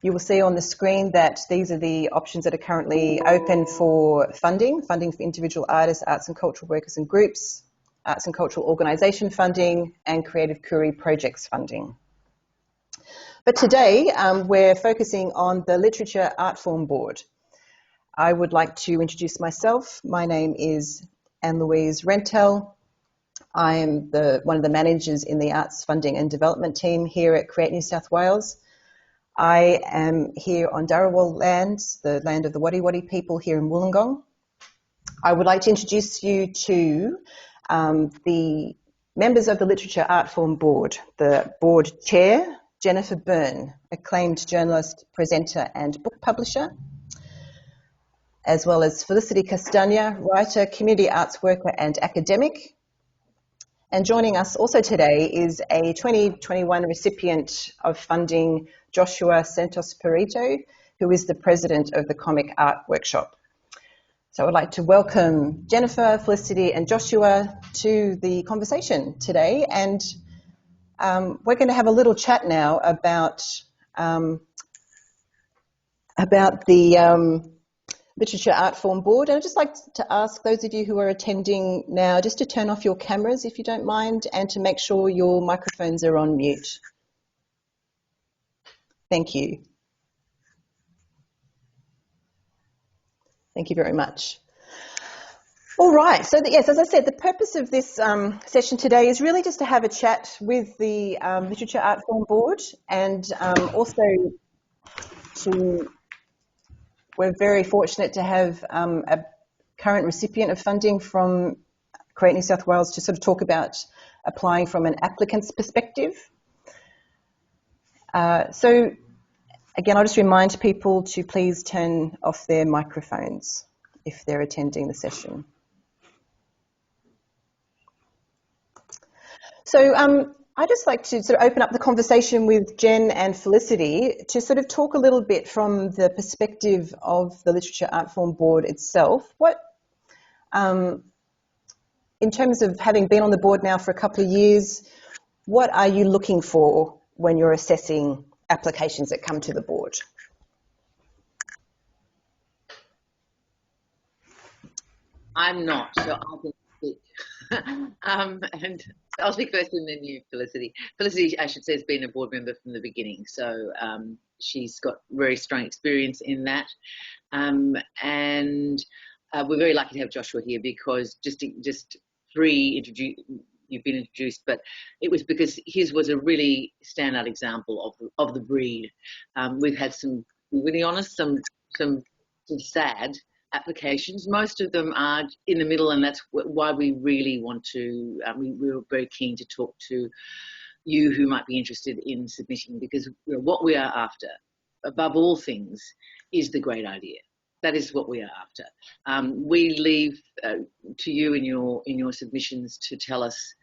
You will see on the screen that these are the options that are currently open for funding for individual artists, arts and cultural workers and groups, arts and cultural organisation funding, and Creative Koori projects funding. But today we're focusing on the Literature Artform Board. I would like to introduce myself. My name is Anne-Louise Rentel. I am one of the managers in the Arts Funding and Development team here at Create New South Wales. I am here on Dharawal land, the land of the Wadi Wadi people here in Wollongong. I would like to introduce you to the members of the Literature Artform Board, the board chair, Jennifer Byrne, acclaimed journalist, presenter and book publisher, as well as Felicity Castagna, writer, community arts worker and academic. And joining us also today is a 2021 recipient of funding, Joshua Santospirito, who is the president of the Comic Art Workshop. So I would like to welcome Jennifer, Felicity and Joshua to the conversation today. And we're going to have a little chat now about the Literature Artform Board. And I'd just like to ask those of you who are attending now just to turn off your cameras if you don't mind, and to make sure your microphones are on mute. Thank you. Thank you very much. All right, so yes, as I said, the purpose of this session today is really just to have a chat with the Literature Artform Board, and also we're very fortunate to have a current recipient of funding from Create New South Wales to sort of talk about applying from an applicant's perspective. So again, I'll just remind people to please turn off their microphones if they're attending the session. So I'd just like to sort of open up the conversation with Jen and Felicity to sort of talk a little bit from the perspective of the Literature Artform Board itself. What, in terms of having been on the board now for a couple of years, what are you looking for when you're assessing applications that come to the board? I'm not, so I can speak. And I'll speak first and then you, Felicity. Felicity, I should say, has been a board member from the beginning, so she's got very strong experience in that. And we're very lucky to have Joshua here because just you've been introduced, but it was because his was a really standout example of the breed. We've had some, really honest, some sad applications. Most of them are in the middle, and that's why we really want to, we were very keen to talk to you who might be interested in submitting, because what we are after, above all things, is the great idea. That is what we are after. We leave to you in your submissions to tell us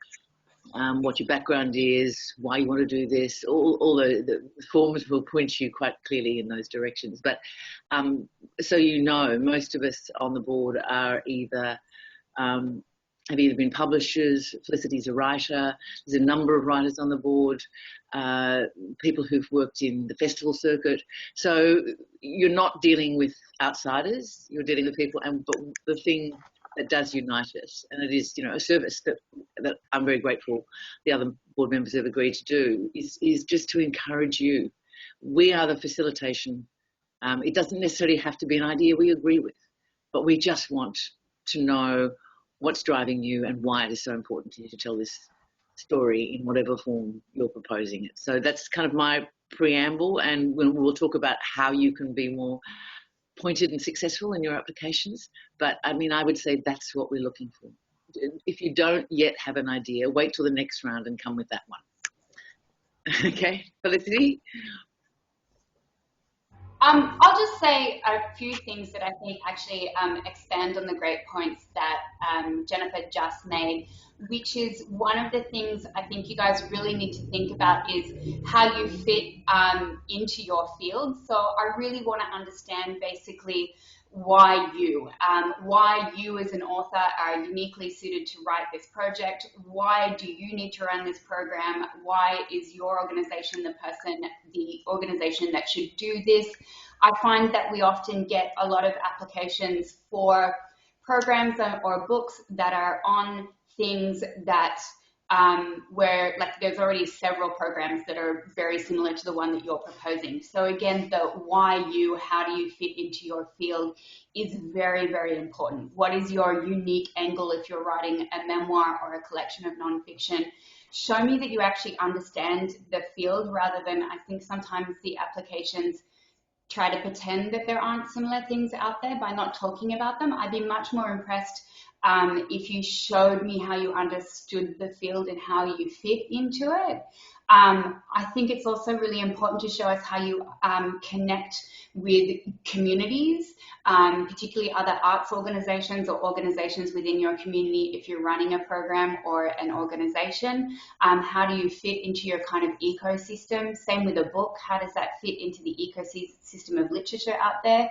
what your background is, why you want to do this. All the forms will point you quite clearly in those directions. But so most of us on the board are have either been publishers. Felicity's a writer. There's a number of writers on the board, people who've worked in the festival circuit. So you're not dealing with outsiders, you're dealing with people. But the thing that does unite us, and it is, a service that I'm very grateful the other board members have agreed to do, is just to encourage you. We are the facilitation. It doesn't necessarily have to be an idea we agree with, but we just want to know what's driving you and why it is so important to you to tell this story in whatever form you're proposing it. So that's kind of my preamble, and we'll talk about how you can be more pointed and successful in your applications. But I mean, I would say that's what we're looking for. If you don't yet have an idea, wait till the next round and come with that one. Okay, Felicity? I'll just say a few things that I think actually expand on the great points that Jennifer just made, which is one of the things I think you guys really need to think about is how you fit into your field. So I really want to understand basically why you? Why you as an author are uniquely suited to write this project? Why do you need to run this program? Why is your organization the organization that should do this? I find that we often get a lot of applications for programs or books that are on things that where like there's already several programs that are very similar to the one that you're proposing. So again, the why you, how do you fit into your field is very, very important. What is your unique angle if you're writing a memoir or a collection of nonfiction? Show me that you actually understand the field rather than, I think sometimes the applications try to pretend that there aren't similar things out there by not talking about them. I'd be much more impressed if you showed me how you understood the field and how you fit into it. I think it's also really important to show us how you connect with communities, particularly other arts organizations or organizations within your community if you're running a program or an organization. How do you fit into your kind of ecosystem? Same with a book. How does that fit into the ecosystem of literature out there?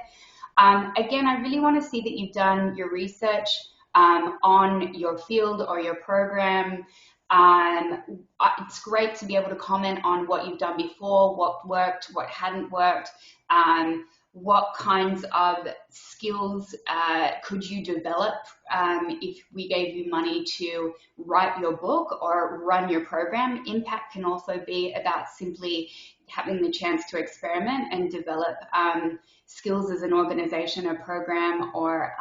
Again, I really want to see that you've done your research on your field or your program. It's great to be able to comment on what you've done before, what worked, what hadn't worked, what kinds of skills could you develop if we gave you money to write your book or run your program. Impact can also be about simply having the chance to experiment and develop skills as an organization, a program, or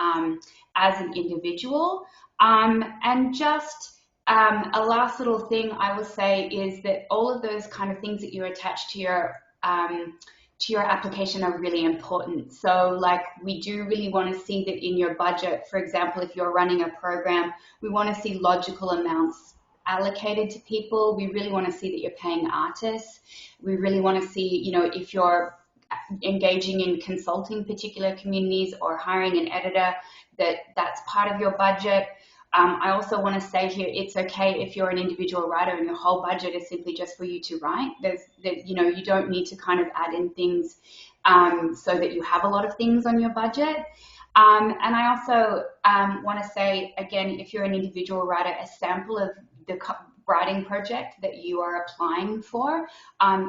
as an individual. And just a last little thing I will say is that all of those kind of things that you attach to your application are really important. So like we do really want to see that in your budget, for example, if you're running a program, we want to see logical amounts allocated to people. We really want to see that you're paying artists. We really want to see, you know, if you're engaging in consulting particular communities or hiring an editor, that's part of your budget. I also want to say here, it's okay if you're an individual writer and your whole budget is simply just for you to write. You know, you don't need to kind of add in things so that you have a lot of things on your budget. And I also want to say, again, if you're an individual writer, a sample of the writing project that you are applying for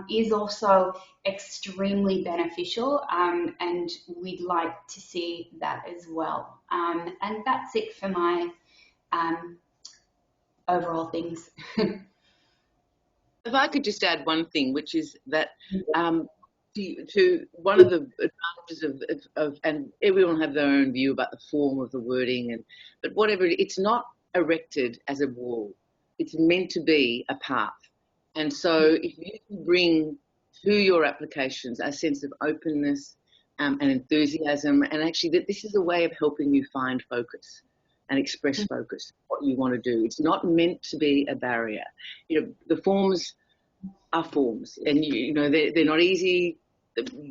is also extremely beneficial, and we'd like to see that as well. And that's it for my overall things. If I could just add one thing, which is that to one of the advantages of and everyone will have their own view about the form of the wording, but whatever, it's not erected as a wall. It's meant to be a path. And so if you can bring to your applications a sense of openness and enthusiasm, and actually that this is a way of helping you find focus and express focus, what you want to do. It's not meant to be a barrier. You know, the forms are forms, and you know they're not easy,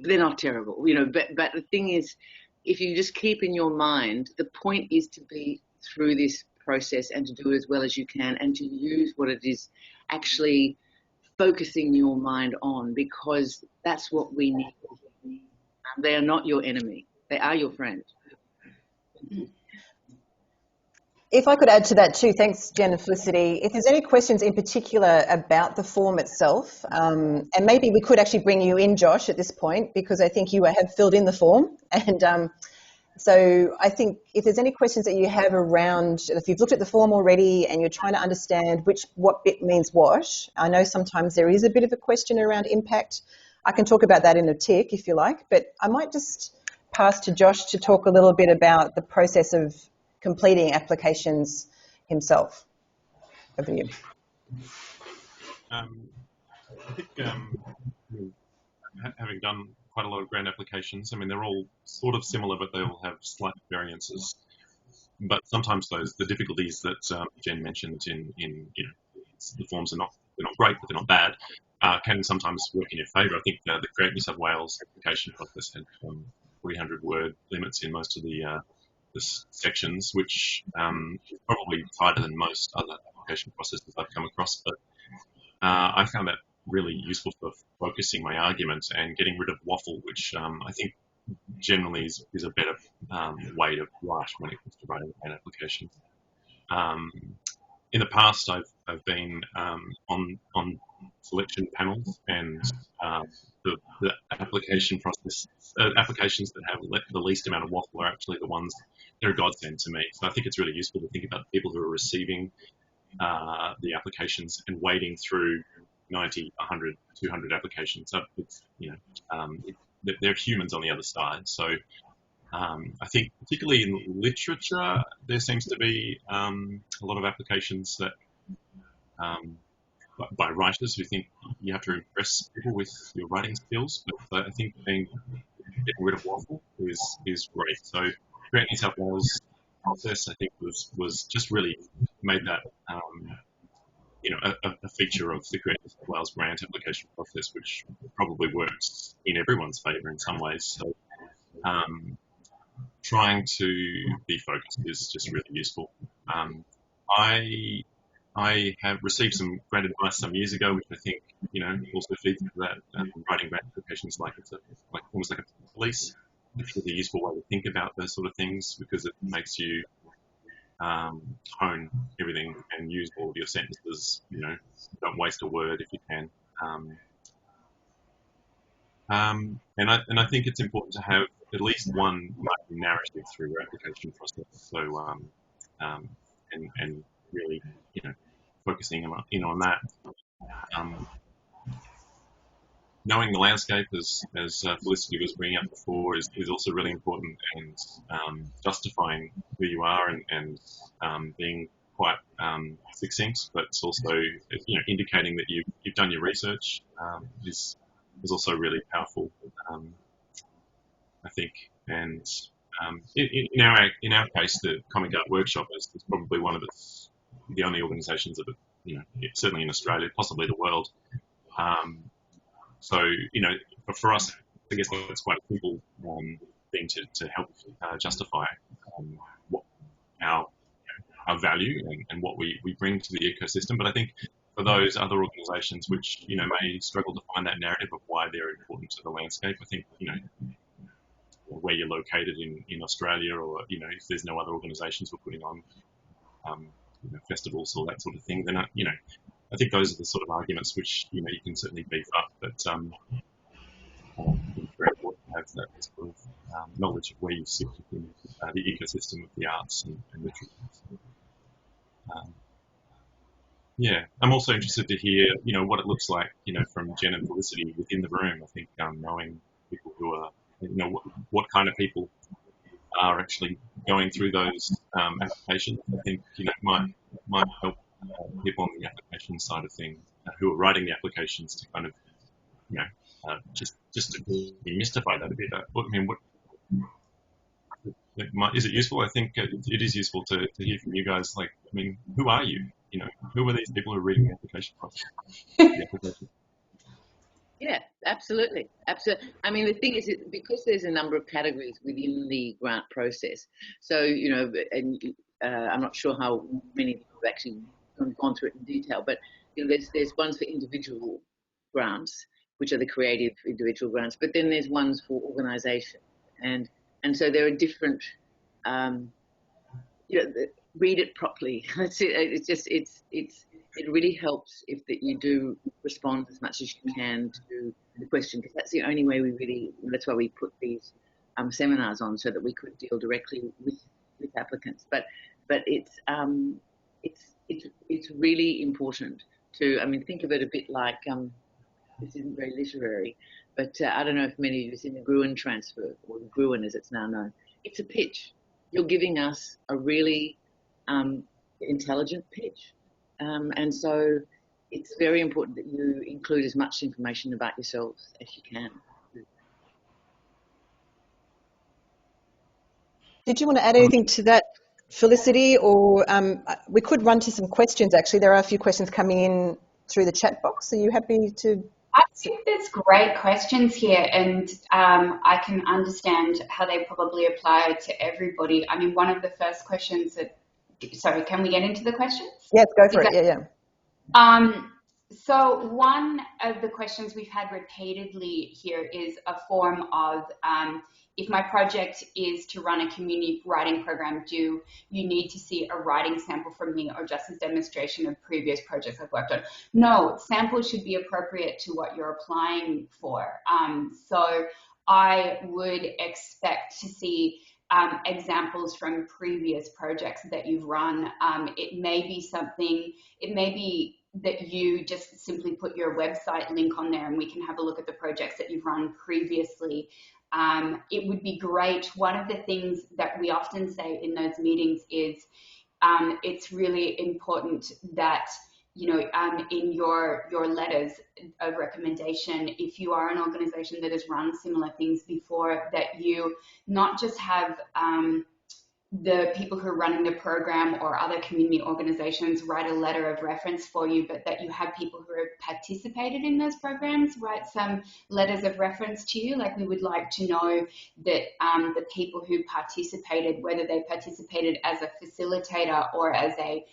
they're not terrible. You know, but the thing is, if you just keep in your mind, the point is to be through this process and to do it as well as you can, and to use what it is actually focusing your mind on, because that's what we need. They are not your enemy; they are your friend. If I could add to that too, thanks Jen and Felicity. If there's any questions in particular about the form itself, and maybe we could actually bring you in, Josh, at this point, because I think you have filled in the form. And so I think if there's any questions that you have around, if you've looked at the form already and you're trying to understand what bit means what, I know sometimes there is a bit of a question around impact. I can talk about that in a tick if you like, but I might just pass to Josh to talk a little bit about the process of completing applications himself. Over to you. I think having done quite a lot of grant applications, I mean, they're all sort of similar, but they all have slight variances. But sometimes the difficulties that Jen mentioned in you know, the forms they're not great, but they're not bad, can sometimes work in your favour. I think the Create New South Wales application process had 300 word limits in most of the sections, which is probably tighter than most other application processes I've come across. But I found that really useful for focusing my argument and getting rid of waffle, which I think generally is a better way to write when it comes to writing grant applications. In the past, I've been on selection panels, and the application process applications that have the least amount of waffle are actually the ones that are godsend to me. So I think it's really useful to think about the people who are receiving the applications and wading through 90, 100, 200 applications. So it's, they're humans on the other side. So I think particularly in literature, there seems to be a lot of applications that by writers who think you have to impress people with your writing skills. But I think getting rid of waffle is great. So Grant New South Wales process, I think, was just really made that a feature of the Grant New South Wales grant application process, which probably works in everyone's favour in some ways. So trying to be focused is just really useful. I have received some grant advice some years ago, which I think also feeds into that. Writing grant applications it's almost like a police. It's a really useful way to think about those sort of things, because it makes you hone everything and use all of your sentences. Don't waste a word if you can. And I think it's important to have at least one narrative through your application process. So and really focusing in on that. Knowing the landscape, as Felicity was bringing up before, is also really important, and justifying who you are and being quite succinct, but it's also indicating that you've done your research is also really powerful, I think. And in our case, the Comic Art Workshop is probably one of the only organisations of it, certainly in Australia, possibly the world. So for us, I guess that's quite a simple thing to help justify what our value and what we bring to the ecosystem. But I think for those other organisations which may struggle to find that narrative of why they're important to the landscape, I think where you're located in Australia, or if there's no other organisations who are putting on festivals or that sort of thing, then I think those are the sort of arguments which you can certainly beef up. But it's very important to have that sort of knowledge of where you sit within the ecosystem of the arts and literature. I'm also interested to hear what it looks like from Jen and Felicity within the room. I think knowing people who are what kind of people are actually going through those applications, I think might help people on the application side of things who are writing the applications to kind of just to demystify that a bit. Is it useful? I think it is useful to hear from you guys. Who are you? Who are these people who are reading the application process? Yeah, absolutely. I mean, the thing is, because there's a number of categories within the grant process. So, and I'm not sure how many people have actually gone through it in detail, but there's ones for individual grants, which are the creative individual grants, but then there's ones for organisation, and so there are different. Read it properly. It really helps if that you do respond as much as you can to the question, because that's the only way that's why we put these seminars on, so that we could deal directly with applicants. But it's really important to, think of it a bit like, this isn't very literary, but I don't know if many of you have seen the Gruen transfer, or the Gruen as it's now known. It's a pitch. You're giving us a really intelligent pitch. And so it's very important that you include as much information about yourselves as you can. Did you want to add anything to that, Felicity? Or we could run to some questions, actually. There are a few questions coming in through the chat box. Are you happy to? I think there's great questions here, and I can understand how they probably apply to everybody. I mean, one of the first questions sorry, can we get into the questions? Yes, go for it. Yeah. So one of the questions we've had repeatedly here is a form of, if my project is to run a community writing program, do you need to see a writing sample from me or just a demonstration of previous projects I've worked on? No, samples should be appropriate to what you're applying for. So I would expect to see examples from previous projects that you've run. It may be that you just simply put your website link on there and we can have a look at the projects that you've run previously. It would be great. One of the things that we often say in those meetings is it's really important that, in your letters of recommendation, if you are an organization that has run similar things before, that you not just have the people who are running the program or other community organizations write a letter of reference for you, but that you have people who have participated in those programs write some letters of reference to you. Like, we would like to know that the people who participated, whether they participated as a facilitator or as a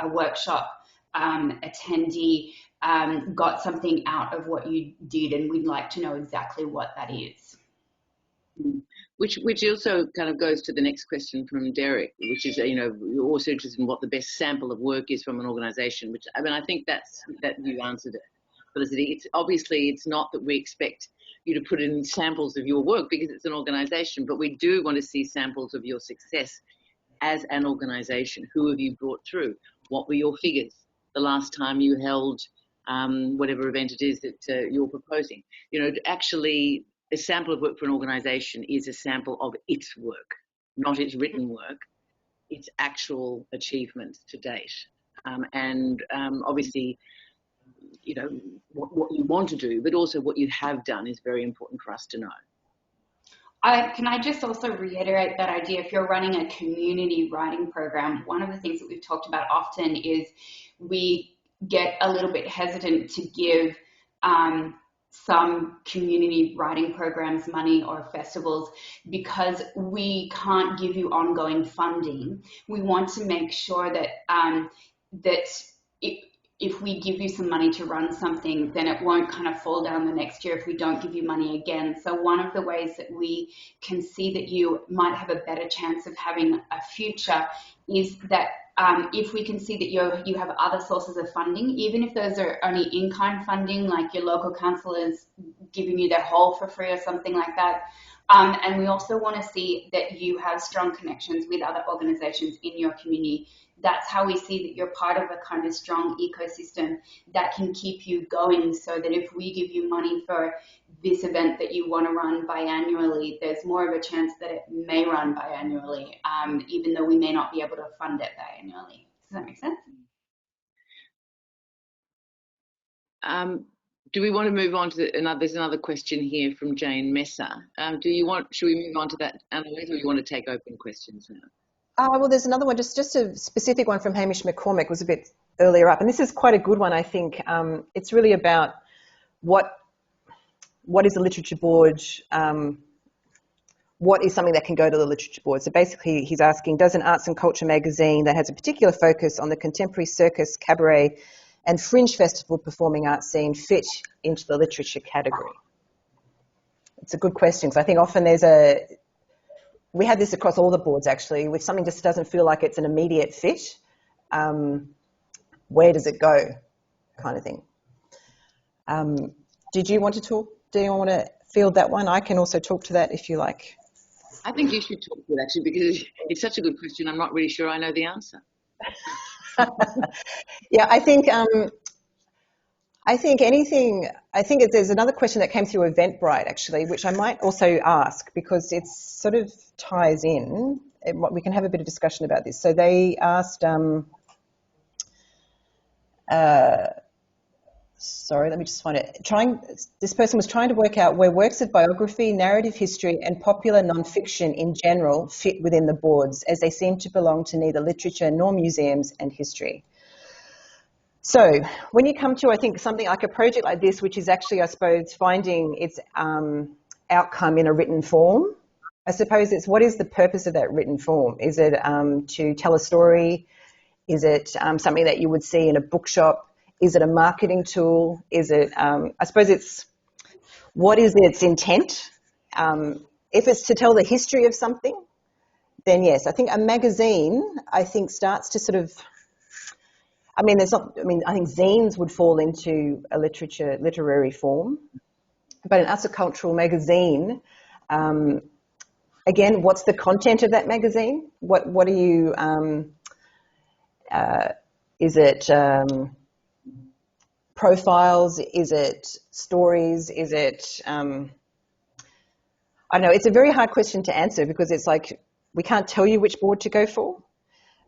workshop attendee, got something out of what you did, and we'd like to know exactly what that is. Which also kind of goes to the next question from Derek, which is, you're also interested in what the best sample of work is from an organisation, which, I think that you answered it, Felicity. It's not that we expect you to put in samples of your work because it's an organisation, but we do want to see samples of your success as an organisation. Who have you brought through? What were your figures the last time you held whatever event it is that you're proposing? Actually, a sample of work for an organisation is a sample of its work, not its written work, its actual achievements to date. Obviously, what you want to do, but also what you have done is very important for us to know. Can I just also reiterate that idea? If you're running a community writing program, one of the things that we've talked about often is we get a little bit hesitant to give some community writing programs money or festivals because we can't give you ongoing funding. We want to make sure that if we give you some money to run something, then it won't kind of fall down the next year if we don't give you money again. So one of the ways that we can see that you might have a better chance of having a future is that if we can see that you have other sources of funding, even if those are only in-kind funding, like your local council is giving you their hall for free or something like that. And we also want to see that you have strong connections with other organizations in your community. That's how we see that you're part of a kind of strong ecosystem that can keep you going, so that if we give you money for this event that you want to run biannually, there's more of a chance that it may run biannually, even though we may not be able to fund it biannually. Does that make sense? Do we want to move on to there's another question here from Jane Messer. Should we move on to that, Annalise, or you want to take open questions now? Well, there's another one, just a specific one from Hamish McCormick, was a bit earlier up, and this is quite a good one, I think. It's really about what is the literature board, what is something that can go to the literature board. So basically he's asking, does an arts and culture magazine that has a particular focus on the contemporary circus, cabaret and fringe festival performing arts scene fit into the literature category? It's a good question, because I think often we have this across all the boards actually, if something just doesn't feel like it's an immediate fit, where does it go, kind of thing. Did you want to talk? Do you want to field that one? I can also talk to that if you like. I think you should talk to it actually, because it's such a good question. I'm not really sure I know the answer. Yeah, I think there's another question that came through Eventbrite actually, which I might also ask because it sort of ties in. We can have a bit of discussion about this. So they asked, sorry, let me just find it. This person was trying to work out where works of biography, narrative history and popular non-fiction in general fit within the boards, as they seem to belong to neither literature nor museums and history. So when you come to, I think, something like a project like this, which is actually, I suppose, finding its outcome in a written form, I suppose it's what is the purpose of that written form? Is it to tell a story? Is it something that you would see in a bookshop? Is it a marketing tool? Is it, I suppose it's, what is its intent? If it's to tell the history of something, then yes. I think a magazine, I think, starts to sort of, I think zines would fall into a literary form, but an arts and cultural magazine, again, what's the content of that magazine? What are you, is it profiles? Is it stories? Is it, I don't know, it's a very hard question to answer because it's like, we can't tell you which board to go for.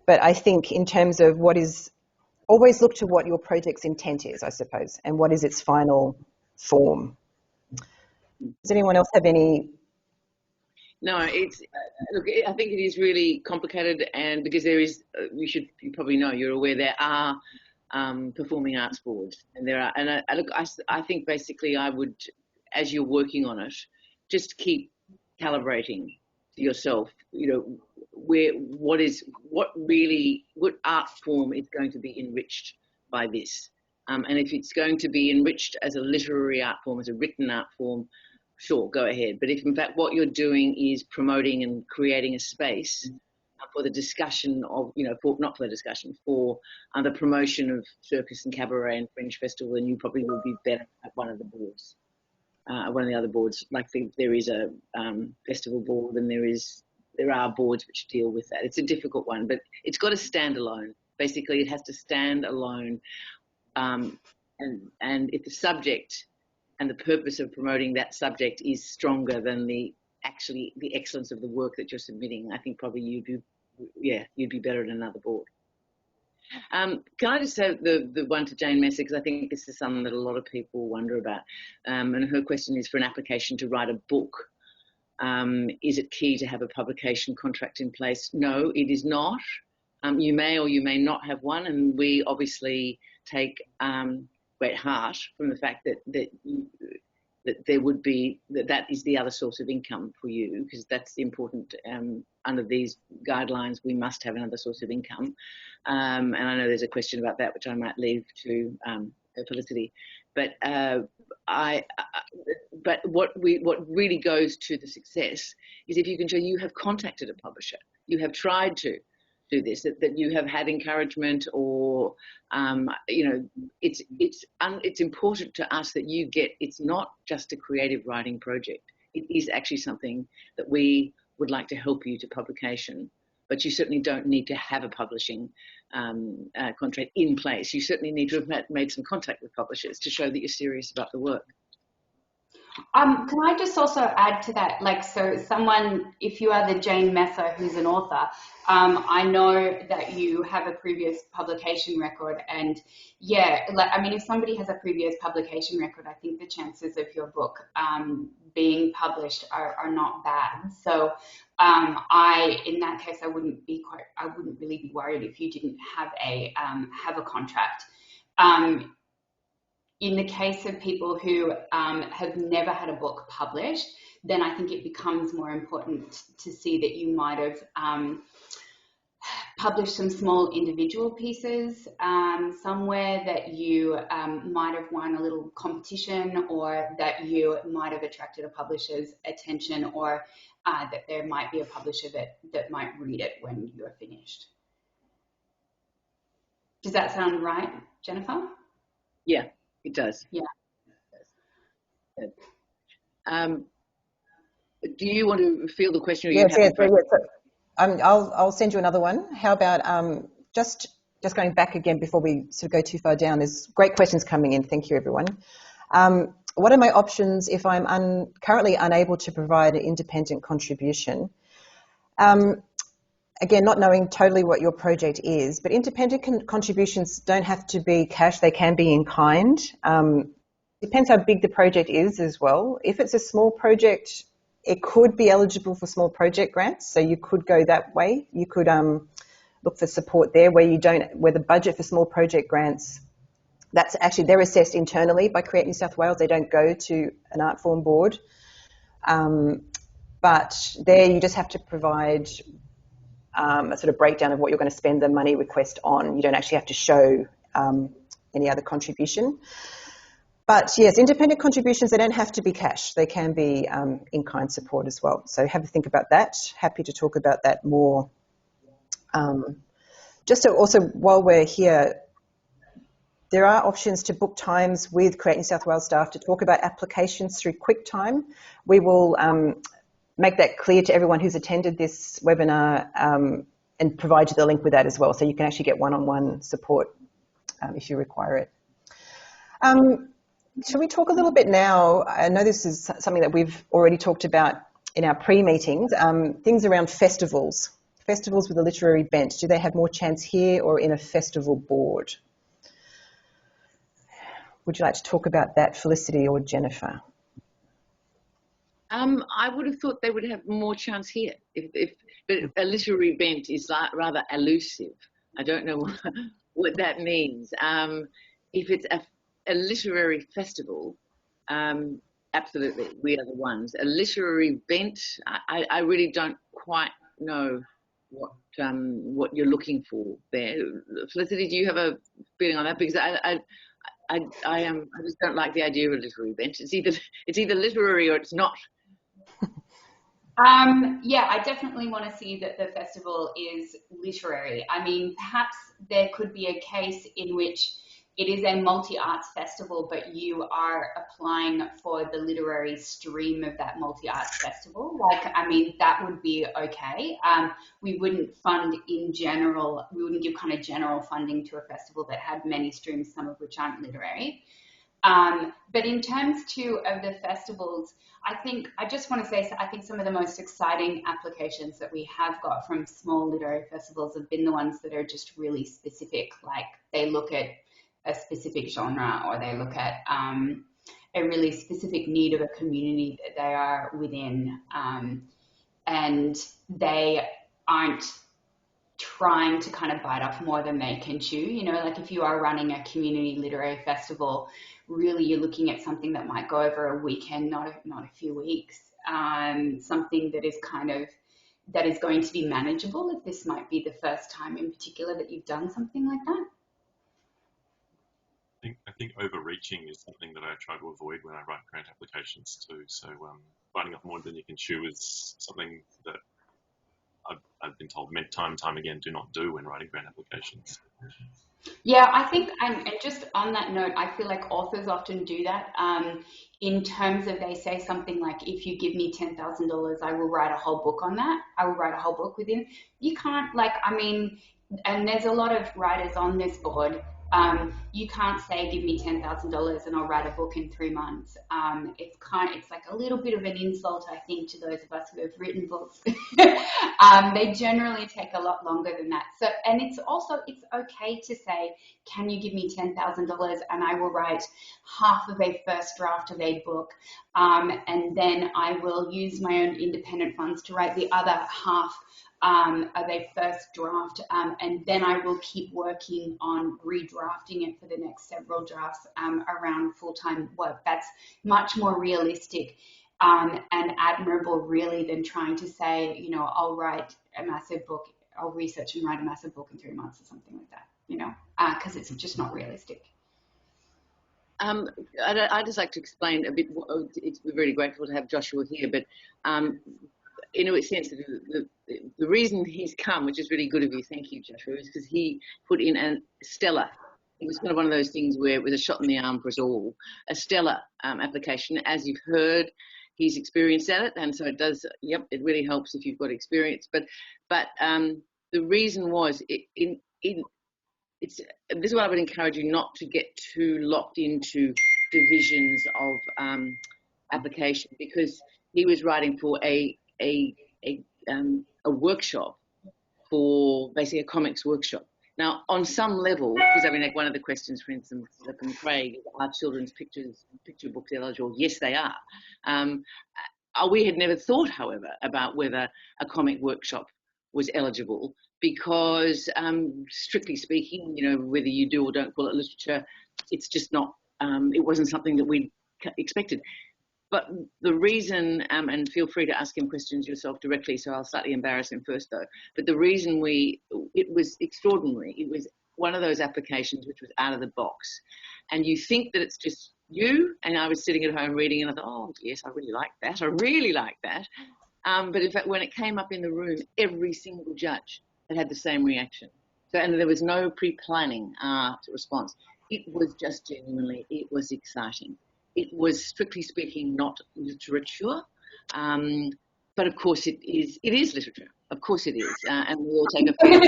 But I think in terms of always look to what your project's intent is, I suppose, and what is its final form. Does anyone else have any? No, it's look. I think it is really complicated, and because there is, you probably know, you're aware there are performing arts boards, and there are, and I think basically I would, as you're working on it, just keep calibrating to yourself. What art form is going to be enriched by this, and if it's going to be enriched as a literary art form, as a written art form, sure, go ahead. But if in fact what you're doing is promoting and creating a space for the discussion of, for the promotion of circus and cabaret and fringe festival, then you probably will be better at one of the boards, one of the other boards. Like there is a festival board, and there are boards which deal with that. It's a difficult one, but it's got to stand alone. Basically, it has to stand alone, and if the subject and the purpose of promoting that subject is stronger than the excellence of the work that you're submitting, I think probably you'd be better at another board. Can I just say the one to Jane Messer, because I think this is something that a lot of people wonder about, and her question is, for an application to write a book, is it key to have a publication contract in place? No, it is not. You may or you may not have one, and we obviously take great heart from the fact that there would be that is the other source of income for you, because that's important. Under these guidelines, we must have another source of income, and I know there's a question about that which I might leave to Felicity. But but what really goes to the success is if you can show you have contacted a publisher, you have tried to do this, that you have had encouragement, or it's important to us that you get. It's not just a creative writing project. It is actually something that we would like to help you to publication, but you certainly don't need to have a publishing contract in place. You certainly need to have made some contact with publishers to show that you're serious about the work. Can I just also add to that, so someone, if you are the Jane Messer who's an author, I know that you have a previous publication record, and if somebody has a previous publication record, I think the chances of your book being published are not bad. So in that case, I wouldn't really be worried if you didn't have a contract. In the case of people who have never had a book published, then I think it becomes more important to see that you might have published some small individual pieces somewhere, that you might have won a little competition, or that you might have attracted a publisher's attention, or that there might be a publisher that might read it when you're finished. Does that sound right, Jennifer? Yeah. It does. Yeah. Do you want to field the question? Or yes. I'll send you another one. How about just going back again before we sort of go too far down? There's great questions coming in. Thank you, everyone. What are my options if I'm currently unable to provide an independent contribution? Again, not knowing totally what your project is, but independent contributions don't have to be cash, they can be in kind. Depends how big the project is as well. If it's a small project, it could be eligible for small project grants, so you could go that way. You could look for support there where the budget for small project grants, they're assessed internally by Create New South Wales. They don't go to an art form board. But there you just have to provide a sort of breakdown of what you're going to spend the money request on. You don't actually have to show any other contribution. But yes, independent contributions, they don't have to be cash. They can be in-kind support as well. So have a think about that. Happy to talk about that more. Just so also, while we're here, there are options to book times with Create New South Wales staff to talk about applications through QuickTime. We will make that clear to everyone who's attended this webinar and provide you the link with that as well, so you can actually get one-on-one support if you require it. Shall we talk a little bit now? I know this is something that we've already talked about in our pre-meetings, things around festivals. Festivals with a literary bent, do they have more chance here or in a festival board? Would you like to talk about that, Felicity or Jennifer? I would have thought they would have more chance here. But a literary bent is rather elusive. I don't know what that means. If it's a literary festival, absolutely, we are the ones. A literary bent, I really don't quite know what you're looking for there. Felicity, do you have a feeling on that? Because I just don't like the idea of a literary bent. It's either literary or it's not. Yeah, I definitely want to see that the festival is literary. I mean, perhaps there could be a case in which it is a multi-arts festival, but you are applying for the literary stream of that multi-arts festival. Like, I mean, that would be okay. We wouldn't fund in general, we wouldn't give kind of general funding to a festival that had many streams, some of which aren't literary. But in terms too of the festivals, I just want to say, I think some of the most exciting applications that we have got from small literary festivals have been the ones that are just really specific, like they look at a specific genre or they look at a really specific need of a community that they are within, and they aren't trying to kind of bite off more than they can chew. You know, like if you are running a community literary festival, really you're looking at something that might go over a weekend, not a few weeks, something that is that is going to be manageable if this might be the first time in particular that you've done something like that. I think overreaching is something that I try to avoid when I write grant applications too. So biting off more than you can chew is something that I've been told time and time again, do not do when writing grant applications. Yeah, I think, and just on that note, I feel like authors often do that in terms of, they say something like, if you give me $10,000, I will write a whole book on that. I will write a whole book within. You can't, like, I mean, and there's a lot of writers on this board. You can't say, give me $10,000 and I'll write a book in 3 months. It's like a little bit of an insult, I think, to those of us who have written books. They generally take a lot longer than that. So, and it's okay to say, can you give me $10,000 and I will write half of a first draft of a book, and then I will use my own independent funds to write the other half of a first draft, and then I will keep working on redrafting it for the next several drafts around full-time work. That's much more realistic and admirable, really, than trying to say, you know, I'll write a massive book, I'll research and write a massive book in 3 months or something like that, you know, because it's just not realistic. I'd just like to explain a bit. We're really grateful to have Joshua here, but in a sense, the reason he's come, which is really good of you, thank you, Joshua, is because he put in a stellar, it was kind of one of those things where it was a shot in the arm for us all, a stellar application. As you've heard, he's experienced at it, and so it does, yep, it really helps if you've got experience. But the reason was, this is what I would encourage you not to get too locked into divisions of application, because he was writing for a workshop, for basically a comics workshop. Now, on some level, because I mean, like one of the questions, for instance, from Craig, are children's picture books eligible? Yes, they are. We had never thought, however, about whether a comic workshop was eligible, because strictly speaking, you know, whether you do or don't call it literature, it's just not, it wasn't something that we expected. But the reason, and feel free to ask him questions yourself directly, so I'll slightly embarrass him first though, but the reason it was extraordinary, it was one of those applications which was out of the box, and you think that it's just you, and I was sitting at home reading and I thought, oh yes, I really like that, but in fact when it came up in the room, every single judge had the same reaction. So, and there was no pre-planning response. It was just genuinely, it was exciting. It was, strictly speaking, not literature, but of course it is literature. Of course it is, and we all take offense.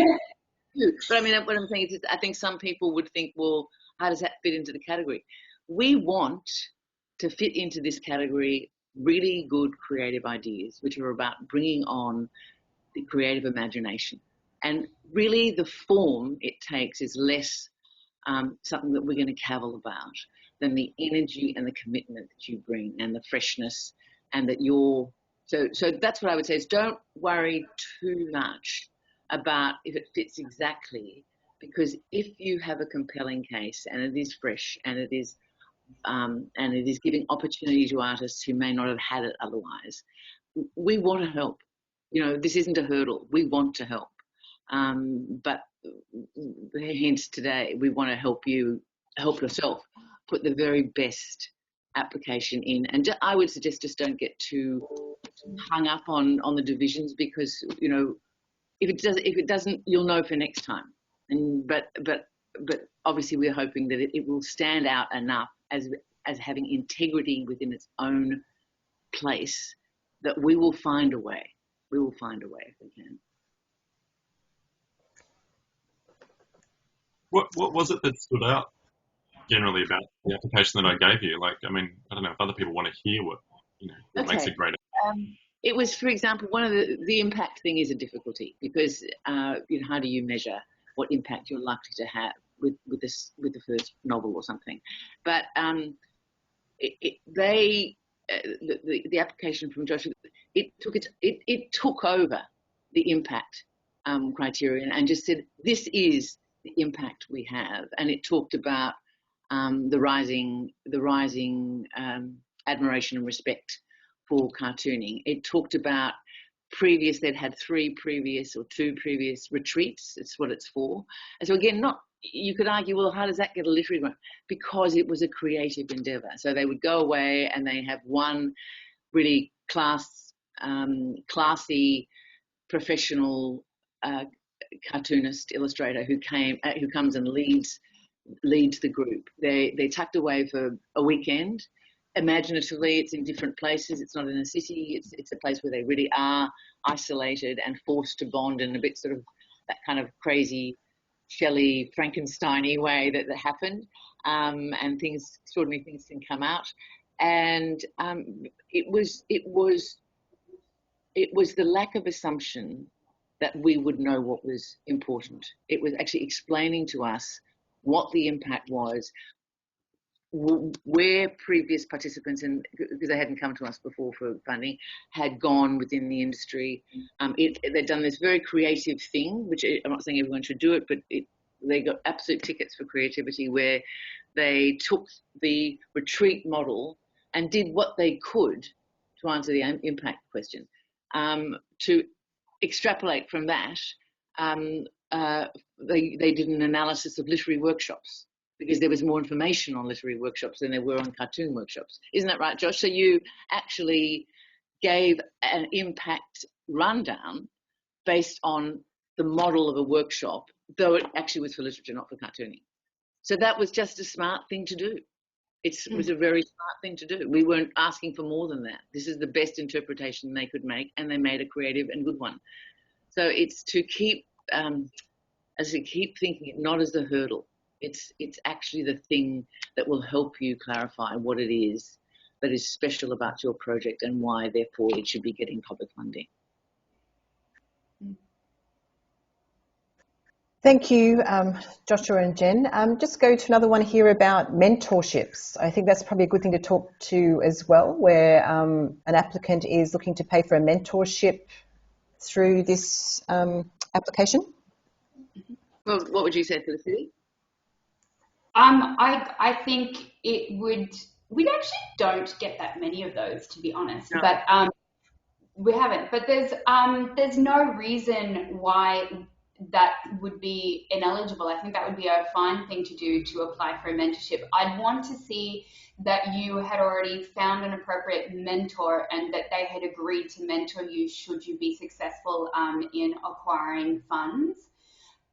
But I mean, what I'm saying is, I think some people would think, well, how does that fit into the category? We want to fit into this category really good creative ideas, which are about bringing on the creative imagination. And really the form it takes is less something that we're going to cavil about than the energy and the commitment that you bring and the freshness, and that you're, so that's what I would say is, don't worry too much about if it fits exactly, because if you have a compelling case and it is fresh and it is giving opportunity to artists who may not have had it otherwise, we want to help. You know, this isn't a hurdle. We want to help. But hence today, we want to help you help yourself put the very best application in. And I would suggest just don't get too hung up on the divisions, because, you know, if it doesn't, you'll know for next time. And but obviously we're hoping that it will stand out enough as having integrity within its own place, that we will find a way. We will find a way if we can. What was it that stood out generally about the application that I gave you? Like, I mean, I don't know if other people want to hear what makes it great. It was, for example, one of the impact thing is a difficulty, because you know, how do you measure what impact you're likely to have with the first novel or something? But the application from Joshua, it took over the impact criterion and just said, this is the impact we have. And it talked about the rising admiration and respect for cartooning. It talked about they'd had 2 previous retreats. It's what it's for. And so again, you could argue, well, how does that get a literary one? Because it was a creative endeavour. So they would go away and they have one really classy, professional cartoonist, illustrator who comes and leads the group. They're tucked away for a weekend. Imaginatively, it's in different places. It's not in a city. It's a place where they really are isolated and forced to bond in a bit sort of that kind of crazy Shelley Frankenstein-y way that happened, and extraordinary things can come out. And it was the lack of assumption that we would know what was important. It was actually explaining to us what the impact was, where previous participants, and because they hadn't come to us before for funding, had gone within the industry. They'd done this very creative thing, which I'm not saying everyone should do it, but they got absolute tickets for creativity, where they took the retreat model and did what they could to answer the impact question. To extrapolate from that, they did an analysis of literary workshops, because there was more information on literary workshops than there were on cartoon workshops. Isn't that right, Josh? So you actually gave an impact rundown based on the model of a workshop, though it actually was for literature, not for cartooning. So that was just a smart thing to do. It was a very smart thing to do. We weren't asking for more than that. This is the best interpretation they could make, and they made a creative and good one. So it's to keep thinking it not as the hurdle. It's actually the thing that will help you clarify what it is that is special about your project and why, therefore, it should be getting public funding. Thank you, Joshua and Jen. Just go to another one here about mentorships. I think that's probably a good thing to talk to as well, where an applicant is looking to pay for a mentorship through this application. Well, what would you say, Felicity? I think it would. We actually don't get that many of those, to be honest. No. But we haven't. But there's no reason why that would be ineligible. I think that would be a fine thing to do to apply for a mentorship. I'd want to see that you had already found an appropriate mentor and that they had agreed to mentor you should you be successful in acquiring funds.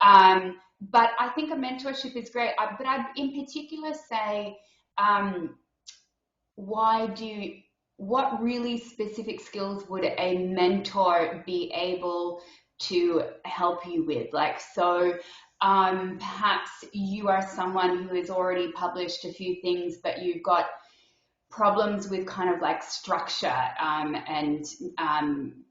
But I think a mentorship is great. But I'd in particular say, what really specific skills would a mentor be able to help you with? Like, so perhaps you are someone who has already published a few things, but you've got problems with kind of like structure and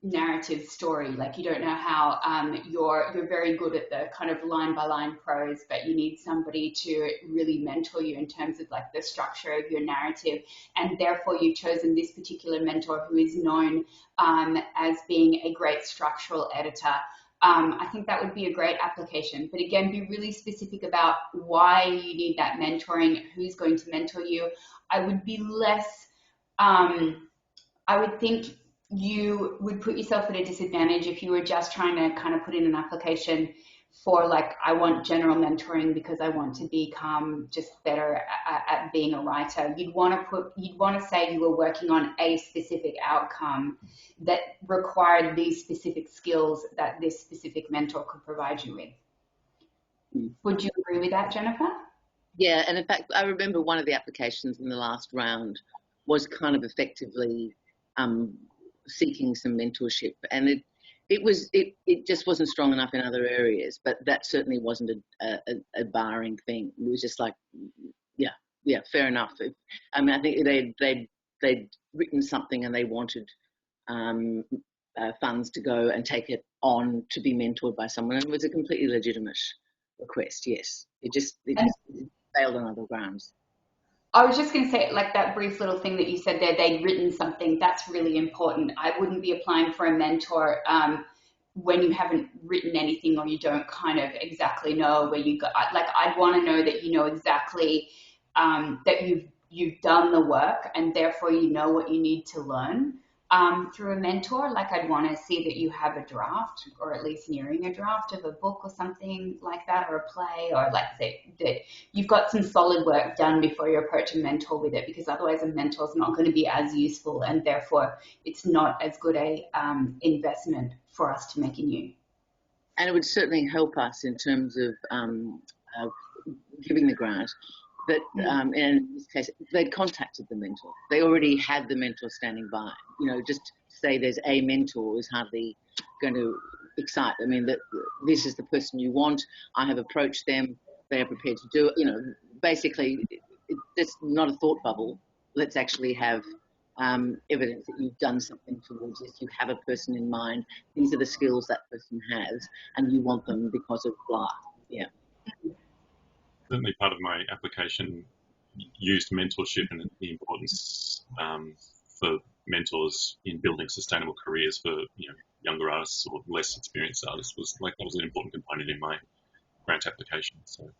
narrative story. Like you don't know how you're very good at the kind of line by line prose, but you need somebody to really mentor you in terms of like the structure of your narrative, and therefore you've chosen this particular mentor who is known as being a great structural editor. I think that would be a great application. But again, be really specific about why you need that mentoring, who's going to mentor you. I would be less, I would think you would put yourself at a disadvantage if you were just trying to kind of put in an application for like, I want general mentoring because I want to become just better at being a writer. You'd want to say you were working on a specific outcome that required these specific skills that this specific mentor could provide you with. Would you agree with that, Jennifer? Yeah, and in fact, I remember one of the applications in the last round was kind of effectively seeking some mentorship, and it just wasn't strong enough in other areas, but that certainly wasn't a barring thing. It was just like, yeah, fair enough. I mean, I think they'd written something and they wanted funds to go and take it on to be mentored by someone, and it was a completely legitimate request. Yes, it just failed on other grounds. I was just going to say, like that brief little thing that you said there, they'd written something, that's really important. I wouldn't be applying for a mentor when you haven't written anything or you don't kind of exactly know where you go. Like, I'd want to know that you know exactly that you've done the work and therefore you know what you need to learn through a mentor. Like, I'd want to see that you have a draft or at least nearing a draft of a book or something like that, or a play, or like that you've got some solid work done before you approach a mentor with it, because otherwise a mentor is not going to be as useful and therefore it's not as good a investment for us to make in you. And it would certainly help us in terms of giving the grant. But in this case, they'd contacted the mentor. They already had the mentor standing by. You know, just to say there's a mentor is hardly going to excite. I mean, that this is the person you want. I have approached them. They are prepared to do it. You know, basically, it's not a thought bubble. Let's actually have evidence that you've done something towards this. You have a person in mind. These are the skills that person has, and you want them because of blah. Yeah. Certainly part of my application used mentorship and the importance for mentors in building sustainable careers for younger artists or less experienced artists. That was an important component in my grant application. So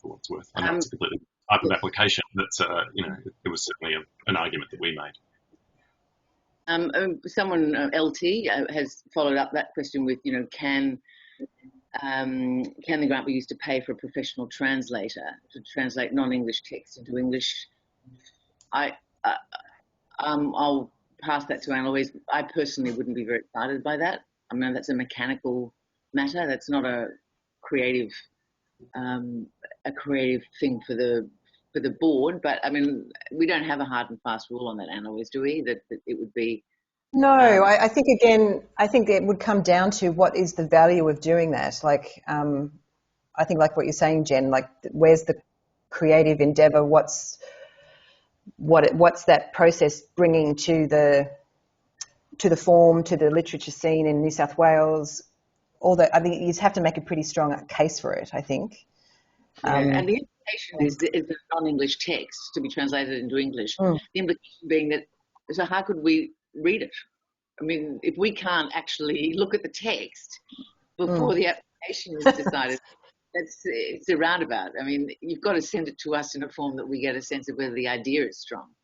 for what it's worth, I know it's a completely type of application, but it was certainly an argument that we made. Someone, LT, has followed up that question with, can the grant be used to pay for a professional translator to translate non-English text into English? I'll pass that to Anne-Louise. I personally wouldn't be very excited by that. I mean, that's a mechanical matter. That's not a creative thing for the board. But I mean, we don't have a hard and fast rule on that, Anne-Louise, do we? That it would be. No, I think it would come down to what is the value of doing that. Like, I think like what you're saying, Jen, like where's the creative endeavour? What's that process bringing to the form, to the literature scene in New South Wales? All that, I think you have to make a pretty strong case for it, I think. And the implication is a non-English text to be translated into English. The implication being that, so how could we read it? I mean, if we can't actually look at the text before the application is decided, it's a roundabout. I mean, you've got to send it to us in a form that we get a sense of whether the idea is strong.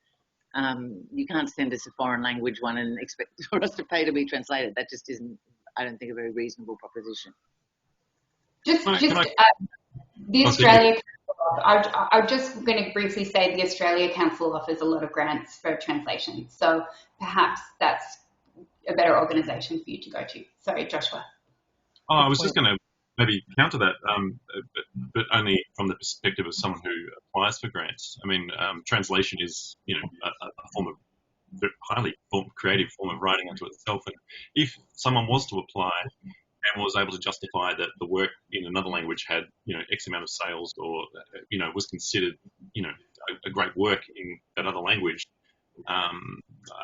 You can't send us a foreign language one and expect for us to pay to be translated. That just isn't, I don't think, a very reasonable proposition. Can I The oh, so you- Australia, I'm just going to briefly say the Australia Council offers a lot of grants for translation, so perhaps that's a better organisation for you to go to. Sorry, Joshua. Oh, I was just going to maybe counter that, but only from the perspective of someone who applies for grants. I mean, translation is, a form of highly creative form of writing unto itself. And if someone was to apply and was able to justify that the work in another language had, X amount of sales, or, was considered, a great work in that other language, I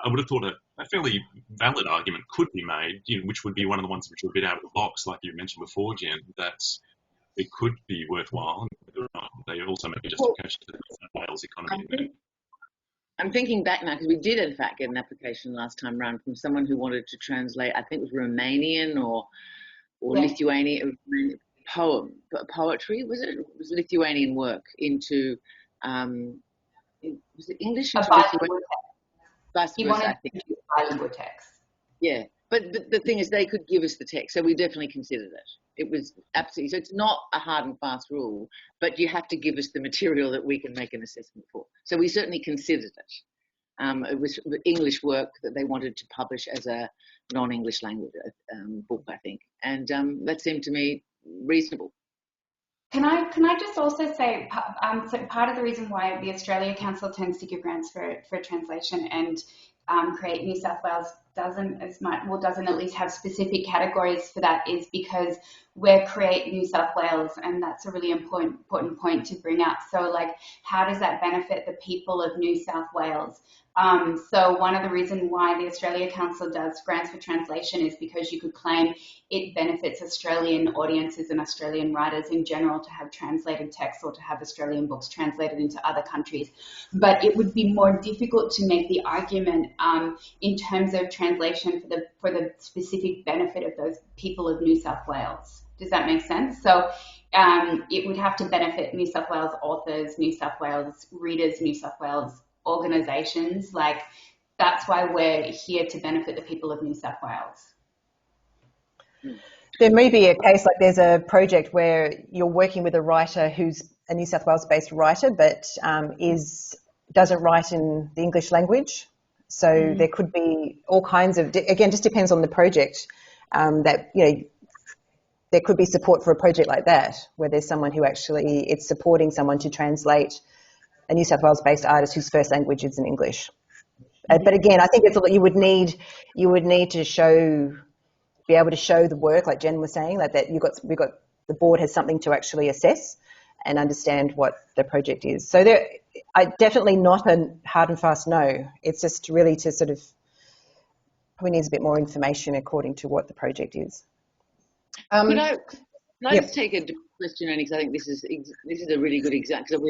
would have thought a fairly valid argument could be made, which would be one of the ones which are a bit out of the box, like you mentioned before, Jen, that it could be worthwhile. They also make a justification to the New South Wales economy. I'm thinking back now, because we did in fact get an application last time round from someone who wanted to translate, I think it was Romanian or Lithuanian poetry, was it? It was Lithuanian work into, was it English into Lithuanian? Vice versa, I think. Bilingual text. Yeah, but the thing is, they could give us the text, so we definitely considered it. It was absolutely, so it's not a hard and fast rule, but you have to give us the material that we can make an assessment for. So we certainly considered it. It was English work that they wanted to publish as a non-English language book, I think, and that seemed to me reasonable. Can I just also say, so part of the reason why the Australia Council tends to give grants for translation and Create New South Wales doesn't at least have specific categories for that is because we're Create New South Wales, and that's a really important point to bring up. So like, how does that benefit the people of New South Wales? So one of the reasons why the Australia Council does grants for translation is because you could claim it benefits Australian audiences and Australian writers in general to have translated texts or to have Australian books translated into other countries. But it would be more difficult to make the argument in terms of translation for the specific benefit of those people of New South Wales. Does that make sense? So it would have to benefit New South Wales authors, New South Wales readers, New South Wales organisations. Like, that's why we're here to benefit the people of New South Wales. There may be a case like there's a project where you're working with a writer who's a New South Wales-based writer, but doesn't write in the English language. So there could be all kinds of, again, just depends on the project, there could be support for a project like that, where there's someone who actually, it's supporting someone to translate a New South Wales-based artist whose first language is in English. But again, I think you would need to be able to show the work, like Jen was saying, like that the board has something to actually assess and understand what the project is. So I definitely not a hard and fast no. It's just really to sort of probably needs a bit more information according to what the project is. Could I just take a different question, Annie, because I think this is a really good example. So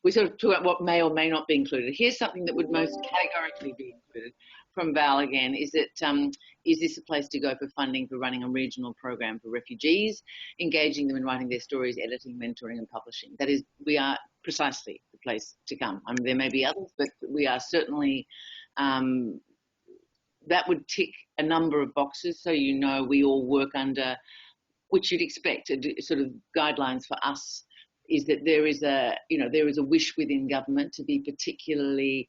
we sort of talk about what may or may not be included. Here's something that would most categorically be included from Val again, is that is this a place to go for funding for running a regional program for refugees, engaging them in writing their stories, editing, mentoring and publishing? That is, we are precisely the place to come. I mean, there may be others, but we are certainly, that would tick a number of boxes, so we all work under, which you'd expect, sort of guidelines for us is that there is a wish within government to be particularly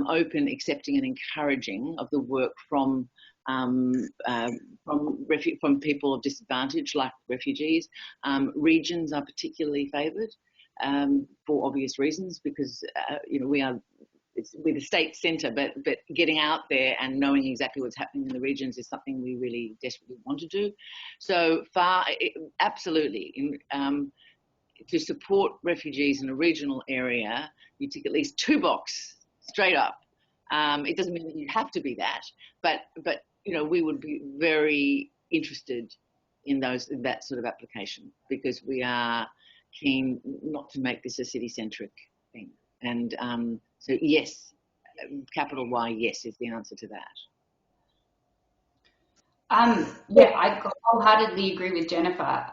open, accepting and encouraging of the work from people of disadvantage, like refugees. Regions are particularly favoured for obvious reasons, because we're the state centre, but getting out there and knowing exactly what's happening in the regions is something we really desperately want to do. So far, absolutely. To support refugees in a regional area, you tick at least 2 boxes straight up. It doesn't mean that you have to be that, but we would be very interested in that sort of application, because we are keen not to make this a city-centric thing. And so yes, capital Y, yes is the answer to that. I wholeheartedly agree with Jennifer.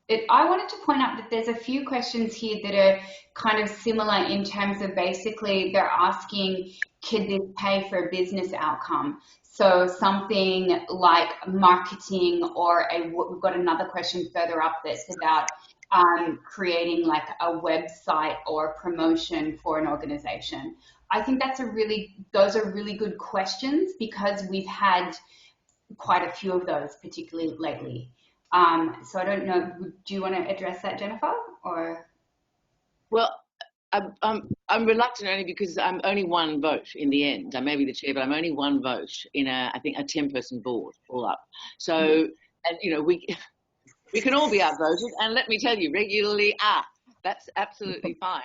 I wanted to point out that there's a few questions here that are kind of similar in terms of basically they're asking, could this pay for a business outcome? So something like marketing, or we've got another question further up that's about creating like a website or promotion for an organization. I think those are really good questions, because we've had quite a few of those, particularly lately. So I don't know, do you want to address that, Jennifer? Or Well, I'm reluctant only because I'm only one vote in the end. I may be the chair, but I'm only one vote in I think a 10-person board all up. So, and you know, we can all be outvoted, and let me tell you, regularly that's absolutely fine.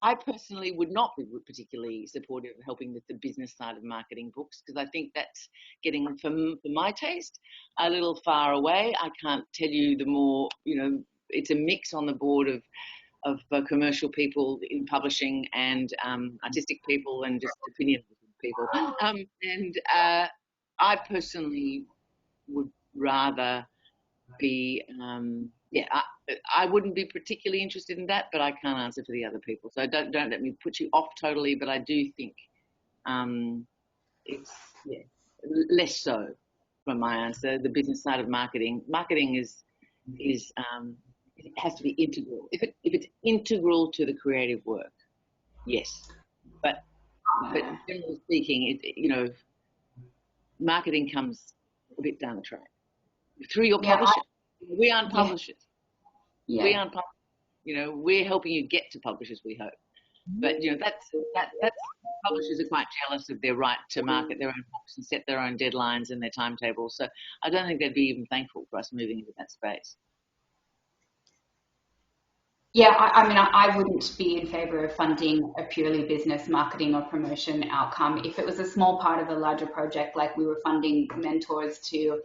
I personally would not be particularly supportive of helping with the business side of marketing books, because I think that's getting, for my taste, a little far away. I can't tell you the more, you know, it's a mix on the board of commercial people in publishing and artistic people and just opinion people. I personally would rather be, I wouldn't be particularly interested in that, but I can't answer for the other people. So don't let me put you off totally, but I do think it's less so from my answer. The business side of marketing is it has to be integral. If it's integral to the creative work, yes. But generally speaking, marketing comes a bit down the track through your publisher. We aren't publishers. Yeah. We aren't publishers. You know, we're helping you get to publishers, we hope. But you know, that's publishers are quite jealous of their right to market their own books and set their own deadlines and their timetables. So I don't think they'd be even thankful for us moving into that space. Yeah, I mean, I wouldn't be in favour of funding a purely business marketing or promotion outcome. If it was a small part of a larger project, like we were funding mentors to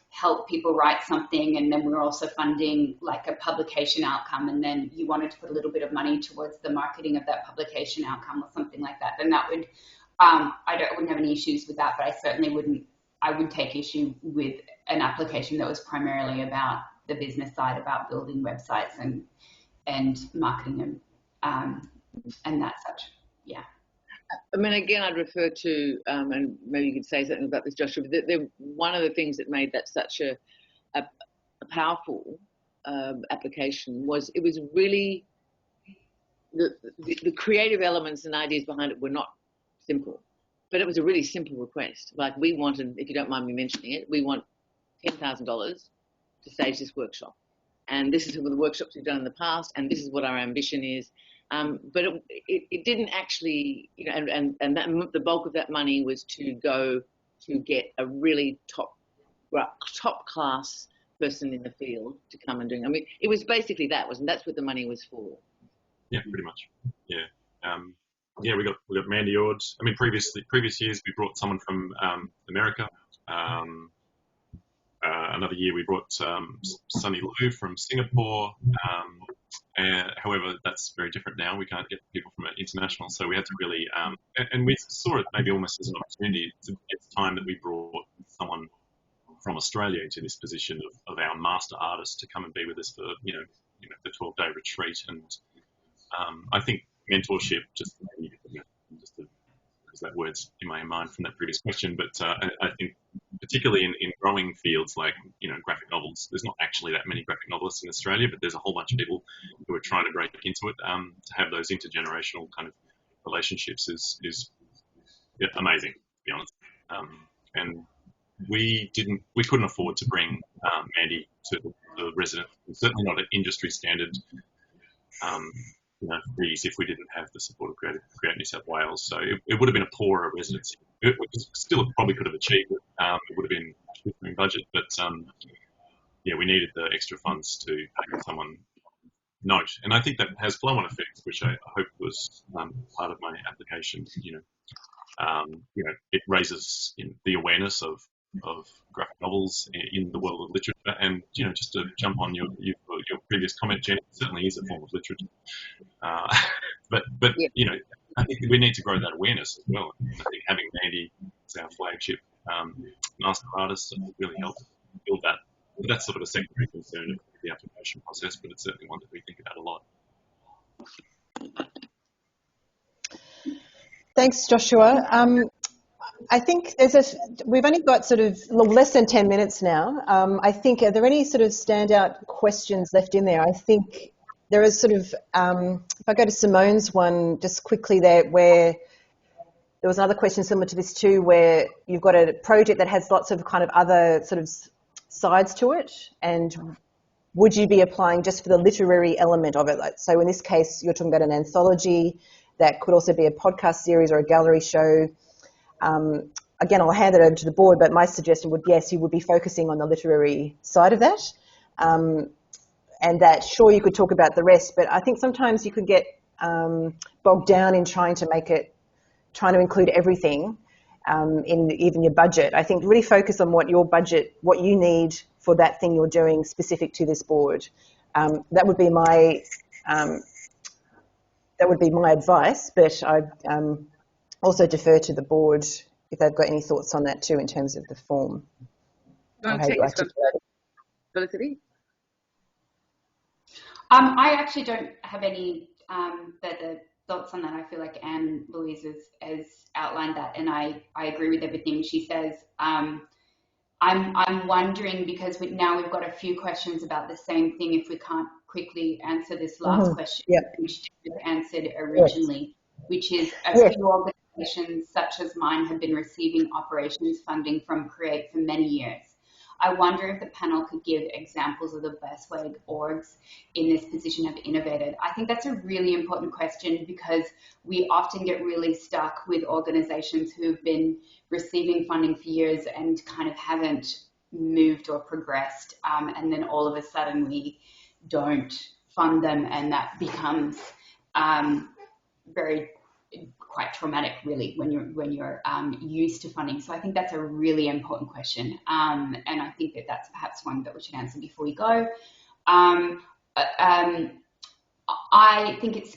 help people write something, and then we were also funding like a publication outcome, and then you wanted to put a little bit of money towards the marketing of that publication outcome or something like that, then that would, I wouldn't have any issues with that, but I certainly would take issue with an application that was primarily about the business side, about building websites and marketing and that such. Yeah. I mean, again, I'd refer to, and maybe you could say something about this, Joshua, but one of the things that made that such a powerful application was it was really, the creative elements and ideas behind it were not simple, but it was a really simple request. Like, we wanted, if you don't mind me mentioning it, we want $10,000 to stage this workshop. And this is some of the workshops we've done in the past, and this is what our ambition is. But it didn't actually, you know, and that, the bulk of that money was to go to get a really top class person in the field to come and do. I mean, it was basically that's what the money was for. Yeah, pretty much. Yeah. We got Mandy Ord. I mean, previous years we brought someone from America. Another year we brought Sunny Liu from Singapore. However, that's very different now. We can't get people from international, so we had to really, and we saw it maybe almost as an opportunity. It's time that we brought someone from Australia into this position of our master artist to come and be with us for the 12-day retreat. And I think mentorship, because that word's in my mind from that previous question, but I think particularly in growing fields like graphic novels, there's not actually that many graphic novelists in Australia, but there's a whole bunch of people who are trying to break into it. To have those intergenerational kind of relationships is amazing, to be honest. And we couldn't afford to bring Mandy to the resident, certainly not at industry standard fees, if we didn't have the support of Create New South Wales. So it would have been a poorer residency. It still probably could have achieved it. It would have been within budget, but we needed the extra funds to pay someone note. And I think that has flow-on effects, which I hope was part of my application. It raises the awareness of graphic novels in the world of literature, and just to jump on your previous comment, Jen, it certainly is a form of literature. But I think we need to grow that awareness as well. I think having Mandy as our flagship master artist really helps build that. But that's sort of a secondary concern the application process, but it's certainly one that we think about a lot. Thanks, Joshua. I think we've only got sort of less than 10 minutes now. I think, are there any sort of standout questions left in there? I think there is sort of, if I go to Simone's one just quickly there, where there was another question similar to this too, where you've got a project that has lots of kind of other sort of sides to it, and would you be applying just for the literary element of it? So in this case, you're talking about an anthology that could also be a podcast series or a gallery show. Again, I'll hand it over to the board, but my suggestion would, yes, you would be focusing on the literary side of that. And that, sure, you could talk about the rest, but I think sometimes you could get bogged down in trying to include everything in even your budget. I think really focus on what you need for that thing you're doing specific to this board. That would be my advice, but I also defer to the board if they've got any thoughts on that too in terms of the form. Do you want to take this one, Felicity? I actually don't have any further thoughts on that. I feel like Anne-Louise has outlined that, and I agree with everything she says. I'm wondering, because now we've got a few questions about the same thing, if we can't quickly answer this last question, which was answered originally, which is a few organisations such as mine have been receiving operations funding from Create for many years. I wonder if the panel could give examples of the best way orgs in this position have innovated. I think that's a really important question, because we often get really stuck with organisations who've been receiving funding for years and kind of haven't moved or progressed, and then all of a sudden we don't fund them, and that becomes quite traumatic, really, when you're used to funding. So I think that's a really important question, and I think that's perhaps one that we should answer before we go. I think it's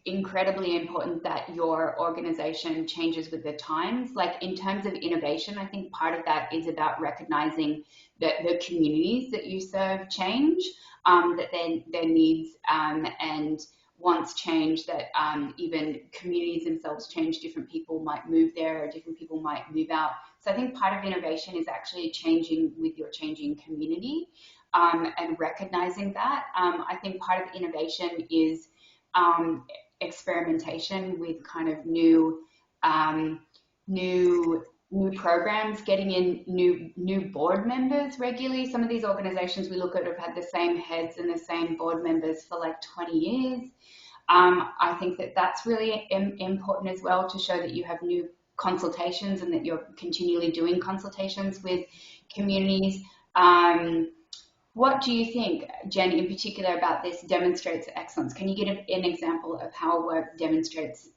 incredibly important that your organisation changes with the times. Like, in terms of innovation, I think part of that is about recognising that the communities that you serve change, that their needs and wants change, that even communities themselves change. Different people might move there, or different people might move out. So I think part of innovation is actually changing with your changing community, and recognizing that. I think part of innovation is experimentation with kind of new programs, getting in new board members regularly. Some of these organizations we look at have had the same heads and the same board members for like 20 years. I think that's really important as well, to show that you have new consultations and that you're continually doing consultations with communities. What do you think, Jen, in particular, about this demonstrates excellence? Can you give an example of how work demonstrates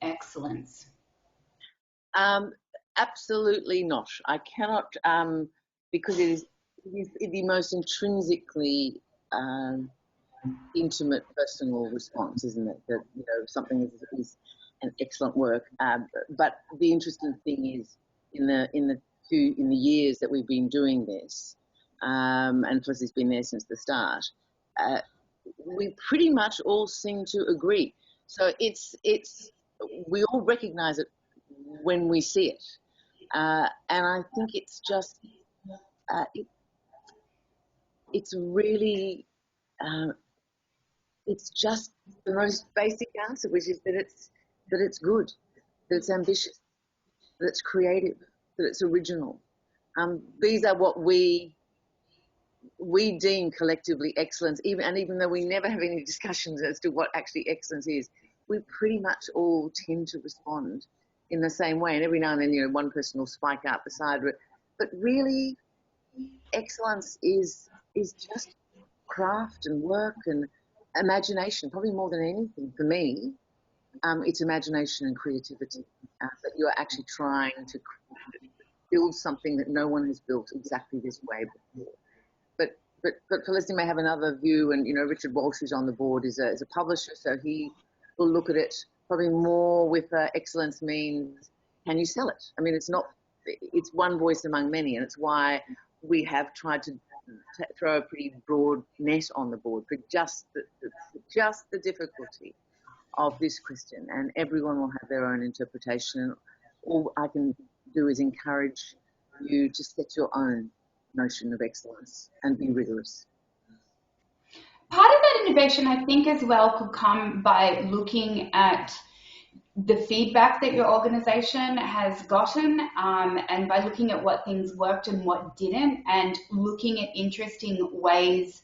excellence? Absolutely not. I cannot, because it is the most intrinsically intimate, personal response, isn't it? That, you know, something is an excellent work. But the interesting thing is, in the years that we've been doing this, and Felicity's been there since the start, we pretty much all seem to agree. So we all recognise it when we see it, and I think it's just it's really it's just the most basic answer, which is that it's good, that it's ambitious, that it's creative, that it's original. These are what we deem collectively excellence, even though we never have any discussions as to what actually excellence is, we pretty much all tend to respond in the same way. And every now and then, you know, one person will spike out the side of it. But really, excellence is just craft and work and imagination, probably more than anything for me. It's imagination and creativity, that you're actually trying to build something that no one has built exactly this way before. But Felicity may have another view, and, you know, Richard Walsh, who's on the board, is a publisher, so he will look at it probably more with excellence means, can you sell it? I mean, it's one voice among many, and it's why we have tried to throw a pretty broad net on the board for just the difficulty of this question, and everyone will have their own interpretation. All I can do is encourage you to set your own notion of excellence and be rigorous. Part of that innovation, I think, as well, could come by looking at the feedback that your organisation has gotten, and by looking at what things worked and what didn't, and looking at interesting ways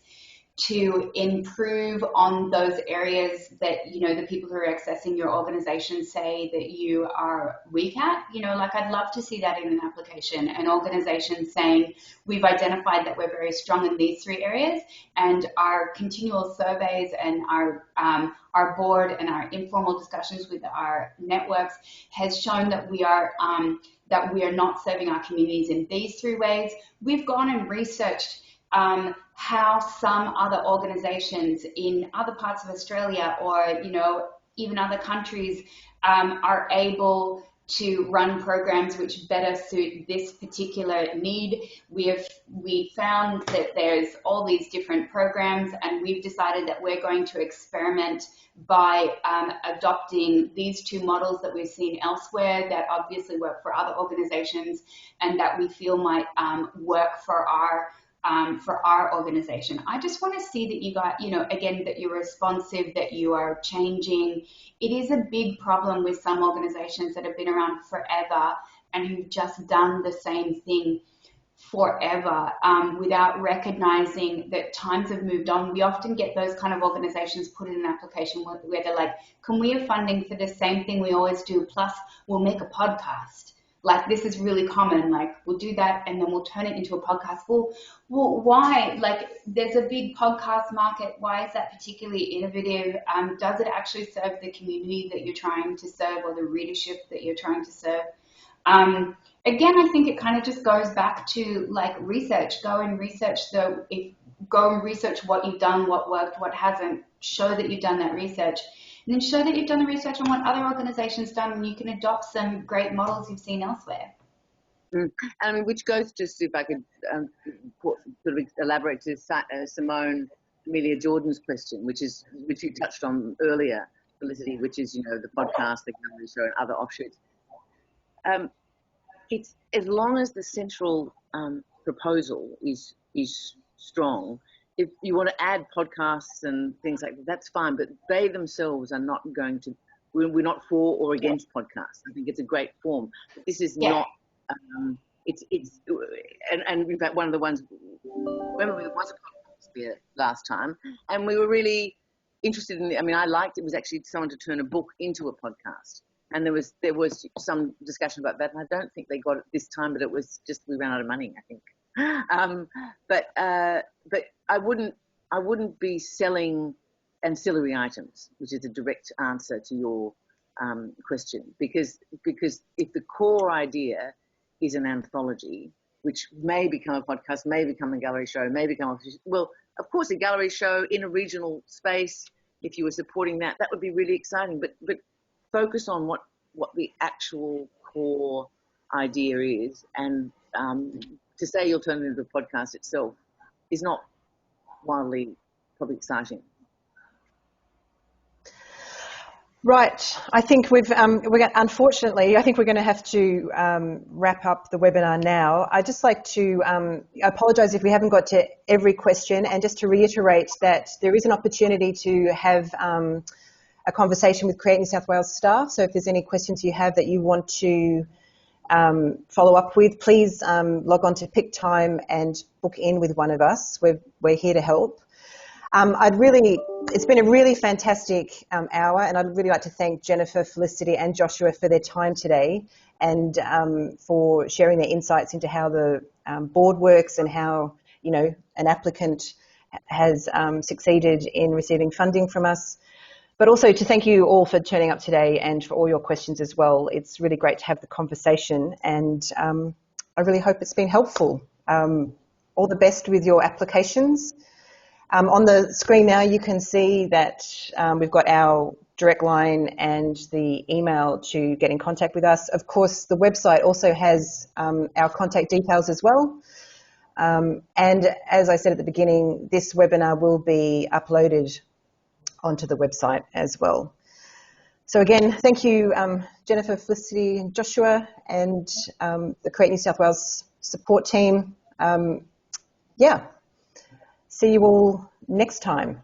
to improve on those areas that, you know, the people who are accessing your organisation say that you are weak at. You know, like, I'd love to see that in an application, an organisation saying, we've identified that we're very strong in these 3 areas, and our continual surveys and our board and our informal discussions with our networks has shown that we are not serving our communities in these 3 ways. We've gone and researched how some other organisations in other parts of Australia, or, you know, even other countries, are able to run programs which better suit this particular need. We found that there's all these different programs, and we've decided that we're going to experiment by adopting these 2 models that we've seen elsewhere that obviously work for other organisations and that we feel might work for our organization. I just want to see that you got, you know, again, that you're responsive, that you are changing. It is a big problem with some organizations that have been around forever and who've just done the same thing forever, without recognizing that times have moved on. We often get those kind of organizations put in an application where they're like, can we have funding for the same thing we always do, plus we'll make a podcast? Like, this is really common. Like, we'll do that and then we'll turn it into a podcast. Well, why? Like, there's a big podcast market. Why is that particularly innovative? Does it actually serve the community that you're trying to serve, or the readership that you're trying to serve? Again, I think it kind of just goes back to, like, research. Go and research what you've done, what worked, what hasn't. Show that you've done that research. And then show that you've done the research on what other organisations done, and you can adopt some great models you've seen elsewhere. Which goes, just if I could sort of elaborate to Simone Amelia Jordan's question, which you touched on earlier, Felicity, which is, you know, the podcast, the gallery show, and other offshoots. It's, as long as the central proposal is strong. If you want to add podcasts and things like that, that's fine, but they themselves are not going to, we're not for or against podcasts. I think it's a great form, but this is not, and in fact, one of the ones, remember, there was a podcast there last time, and we were really interested in, I liked, it was actually someone to turn a book into a podcast. And there was some discussion about that, and I don't think they got it this time, but it was just, we ran out of money, I think. But I wouldn't be selling ancillary items, which is a direct answer to your question, because if the core idea is an anthology, which may become a podcast, may become a gallery show, may become of course, a gallery show in a regional space, if you were supporting that would be really exciting. But focus on what the actual core idea is, and to say you'll turn it into a podcast itself is not wildly probably exciting. Right. I think unfortunately, I think we're going to have to wrap up the webinar now. I'd just like to apologise if we haven't got to every question, and just to reiterate that there is an opportunity to have a conversation with Create New South Wales staff. So if there's any questions you have that you want to follow up with, please log on to Pick Time and book in with one of us. We're here to help. It's been a really fantastic hour, and I'd really like to thank Jennifer, Felicity and Joshua for their time today, and for sharing their insights into how the board works and how, you know, an applicant has succeeded in receiving funding from us. But also to thank you all for turning up today and for all your questions as well. It's really great to have the conversation, and I really hope it's been helpful. All the best with your applications. On the screen now you can see that we've got our direct line and the email to get in contact with us. Of course, the website also has our contact details as well. And as I said at the beginning, this webinar will be uploaded onto the website as well. So again, thank you, Jennifer, Felicity, and Joshua, and the Create New South Wales support team. Yeah, see you all next time.